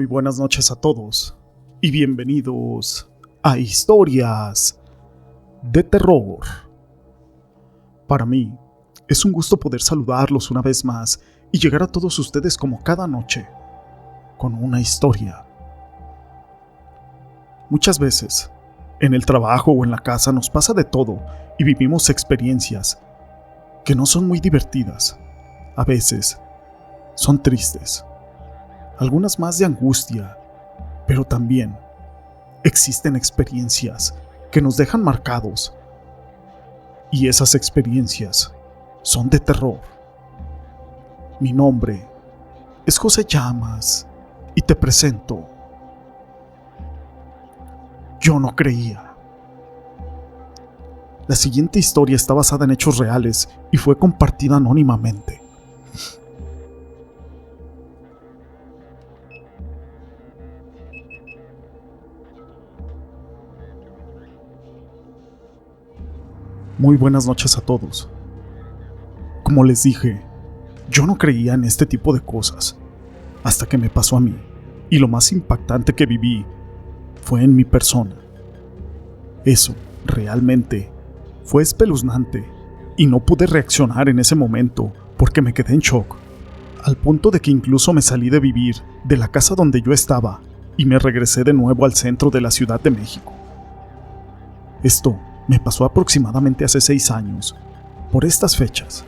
Muy buenas noches a todos y bienvenidos a Historias de Terror. Para mí es un gusto poder saludarlos una vez más y llegar a todos ustedes como cada noche con una historia. Muchas veces en el trabajo o en la casa nos pasa de todo y vivimos experiencias que no son muy divertidas. A veces son tristes, algunas más de angustia, pero también existen experiencias que nos dejan marcados, y esas experiencias son de terror. Mi nombre es José Llamas y te presento Yo no creía. La siguiente historia está basada en hechos reales y fue compartida anónimamente. Muy buenas noches a todos. Como les dije, yo no creía en este tipo de cosas, hasta que me pasó a mí, y lo más impactante que viví fue en mi persona. Eso, realmente, fue espeluznante, y no pude reaccionar en ese momento porque me quedé en shock, al punto de que incluso me salí de vivir de la casa donde yo estaba y me regresé de nuevo al centro de la Ciudad de México. Esto me pasó aproximadamente hace 6 años, por estas fechas.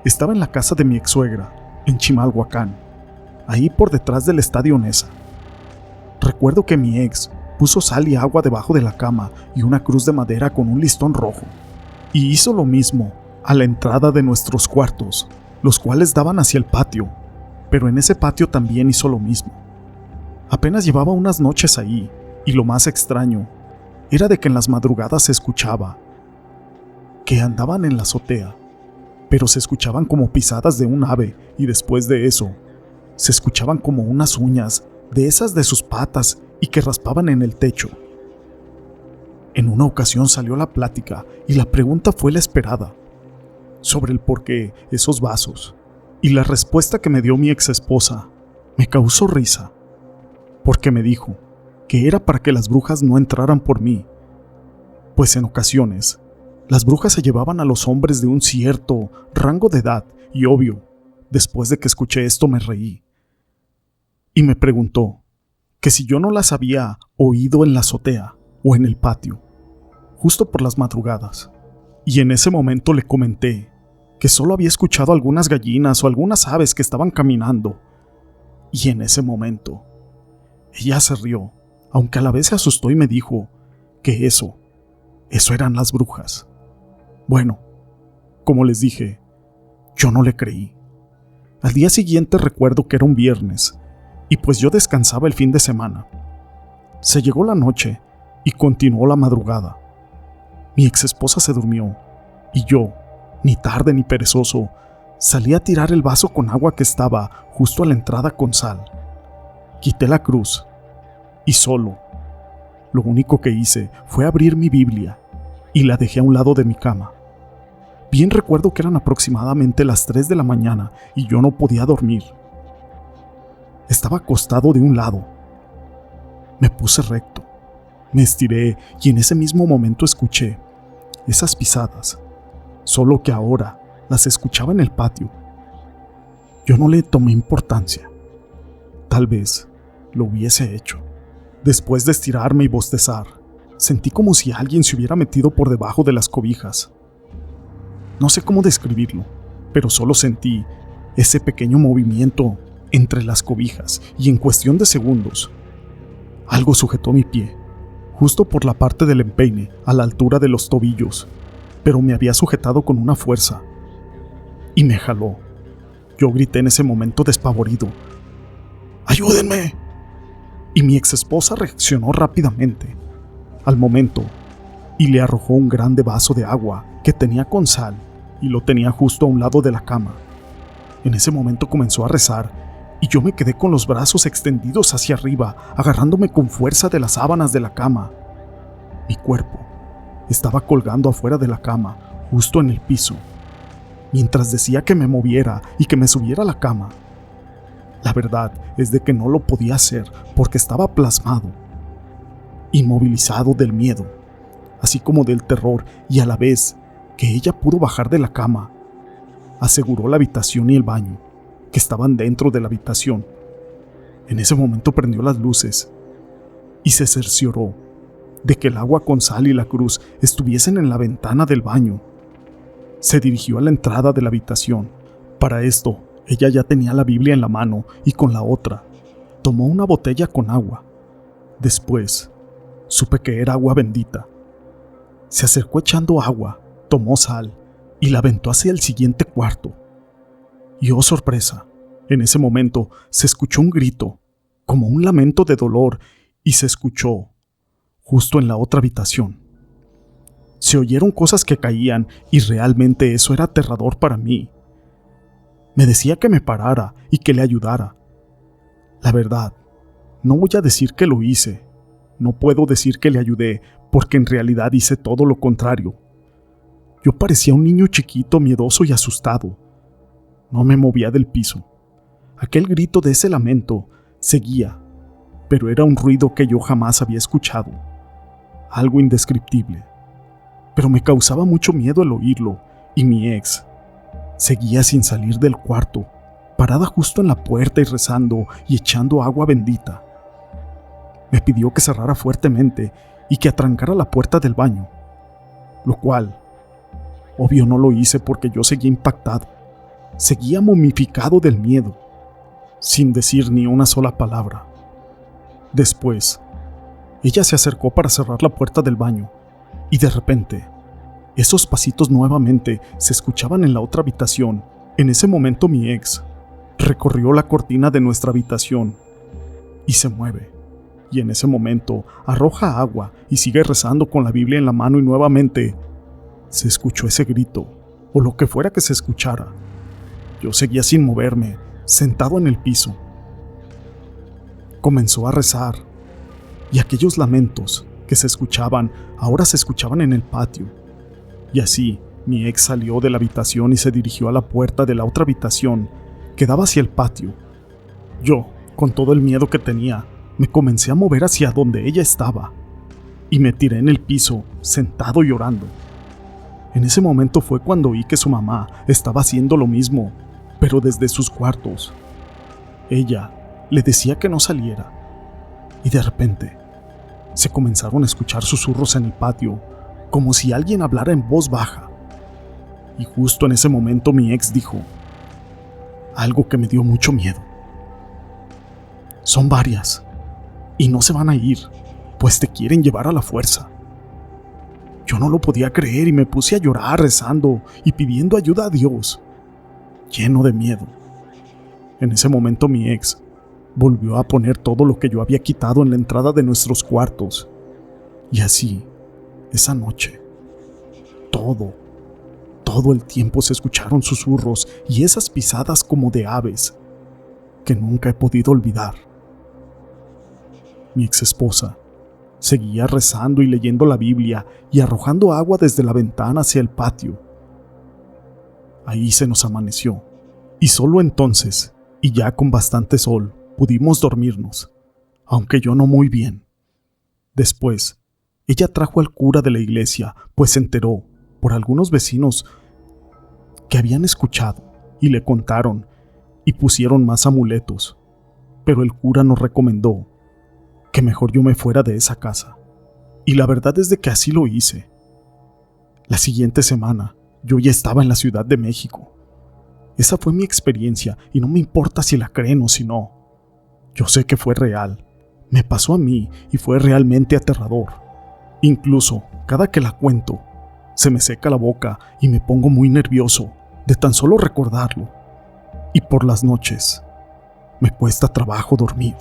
Estaba en la casa de mi ex-suegra, en Chimalhuacán, ahí por detrás del Estadio Nesa. Recuerdo que mi ex puso sal y agua debajo de la cama y una cruz de madera con un listón rojo, y hizo lo mismo a la entrada de nuestros cuartos, los cuales daban hacia el patio, pero en ese patio también hizo lo mismo. Apenas llevaba unas noches ahí, y lo más extraño era de que en las madrugadas se escuchaba que andaban en la azotea, pero se escuchaban como pisadas de un ave, y después de eso, se escuchaban como unas uñas de esas de sus patas y que raspaban en el techo. En una ocasión salió la plática y la pregunta fue la esperada, sobre el por qué esos vasos, y la respuesta que me dio mi ex esposa me causó risa, porque me dijo que era para que las brujas no entraran por mí, pues en ocasiones las brujas se llevaban a los hombres de un cierto rango de edad, y obvio, después de que escuché esto me reí. Y me preguntó que si yo no las había oído en la azotea o en el patio, justo por las madrugadas. Y en ese momento le comenté que solo había escuchado algunas gallinas o algunas aves que estaban caminando. Y en ese momento, ella se rió, aunque a la vez se asustó y me dijo que eso eran las brujas. Bueno, como les dije, yo no le creí. Al día siguiente recuerdo que era un viernes, y pues yo descansaba el fin de semana. Se llegó la noche y continuó la madrugada. Mi ex esposa se durmió, y yo, ni tarde ni perezoso, salí a tirar el vaso con agua que estaba justo a la entrada con sal. Quité la cruz, y solo, lo único que hice fue abrir mi Biblia, y la dejé a un lado de mi cama. Bien recuerdo que eran aproximadamente las 3 de la mañana y yo no podía dormir. Estaba acostado de un lado. Me puse recto, me estiré y en ese mismo momento escuché esas pisadas, solo que ahora las escuchaba en el patio. Yo no le tomé importancia. Tal vez lo hubiese hecho. Después de estirarme y bostezar, sentí como si alguien se hubiera metido por debajo de las cobijas. No sé cómo describirlo, pero solo sentí ese pequeño movimiento entre las cobijas y en cuestión de segundos, algo sujetó mi pie, justo por la parte del empeine, a la altura de los tobillos, pero me había sujetado con una fuerza y me jaló. Yo grité en ese momento despavorido: ¡ayúdenme! Y mi ex esposa reaccionó rápidamente al momento y le arrojó un grande vaso de agua que tenía con sal y lo tenía justo a un lado de la cama. En ese momento comenzó a rezar y yo me quedé con los brazos extendidos hacia arriba, agarrándome con fuerza de las sábanas de la cama. Mi cuerpo estaba colgando afuera de la cama, justo en el piso, mientras decía que me moviera y que me subiera a la cama. La verdad es de que no lo podía hacer porque estaba plasmado, inmovilizado del miedo, así como del terror, y a la vez que ella pudo bajar de la cama, aseguró la habitación y el baño, que estaban dentro de la habitación. En ese momento prendió las luces y se cercioró de que el agua con sal y la cruz estuviesen en la ventana del baño. Se dirigió a la entrada de la habitación. Para esto, ella ya tenía la Biblia en la mano y con la otra tomó una botella con agua. Después, supe que era agua bendita. Se acercó echando agua, tomó sal y la aventó hacia el siguiente cuarto. Y oh sorpresa, en ese momento se escuchó un grito, como un lamento de dolor, y se escuchó justo en la otra habitación. Se oyeron cosas que caían y realmente eso era aterrador para mí. Me decía que me parara y que le ayudara. La verdad, no voy a decir que lo hice. No puedo decir que le ayudé porque en realidad hice todo lo contrario. Yo parecía un niño chiquito, miedoso y asustado. No me movía del piso. Aquel grito de ese lamento seguía, pero era un ruido que yo jamás había escuchado. Algo indescriptible. Pero me causaba mucho miedo el oírlo, y mi ex seguía sin salir del cuarto, parada justo en la puerta y rezando y echando agua bendita. Me pidió que cerrara fuertemente y que atrancara la puerta del baño, lo cual, obvio, no lo hice porque yo seguía impactado, seguía momificado del miedo, sin decir ni una sola palabra. Después, ella se acercó para cerrar la puerta del baño, y de repente, esos pasitos nuevamente se escuchaban en la otra habitación. En ese momento mi ex recorrió la cortina de nuestra habitación y se mueve. Y en ese momento arroja agua y sigue rezando con la Biblia en la mano y nuevamente se escuchó ese grito, o lo que fuera que se escuchara. Yo seguía sin moverme, sentado en el piso. Comenzó a rezar y aquellos lamentos que se escuchaban ahora se escuchaban en el patio. Y así, mi ex salió de la habitación y se dirigió a la puerta de la otra habitación que daba hacia el patio. Yo, con todo el miedo que tenía, me comencé a mover hacia donde ella estaba y me tiré en el piso, sentado llorando. En ese momento fue cuando oí que su mamá estaba haciendo lo mismo, pero desde sus cuartos. Ella le decía que no saliera, y de repente se comenzaron a escuchar susurros en el patio, como si alguien hablara en voz baja. Y justo en ese momento mi ex dijo algo que me dio mucho miedo. Son varias, y no se van a ir, pues te quieren llevar a la fuerza. Yo no lo podía creer y me puse a llorar rezando y pidiendo ayuda a Dios, lleno de miedo. En ese momento mi ex volvió a poner todo lo que yo había quitado en la entrada de nuestros cuartos. Y así, esa noche, todo el tiempo se escucharon susurros y esas pisadas como de aves que nunca he podido olvidar. Mi ex esposa seguía rezando y leyendo la Biblia y arrojando agua desde la ventana hacia el patio. Ahí se nos amaneció, y solo entonces, y ya con bastante sol, pudimos dormirnos, aunque yo no muy bien. Después, ella trajo al cura de la iglesia, pues se enteró por algunos vecinos que habían escuchado y le contaron y pusieron más amuletos, pero el cura nos recomendó que mejor yo me fuera de esa casa, y la verdad es de que así lo hice. La siguiente semana yo ya estaba en la Ciudad de México. Esa fue mi experiencia y no me importa si la creen o si no. Yo sé que fue real, me pasó a mí y fue realmente aterrador. Incluso, cada que la cuento, se me seca la boca y me pongo muy nervioso de tan solo recordarlo. Y por las noches, me cuesta trabajo dormir.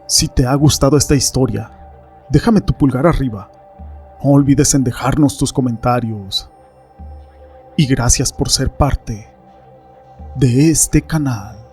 Si te ha gustado esta historia, déjame tu pulgar arriba. No olvides en dejarnos tus comentarios. Y gracias por ser parte de este canal.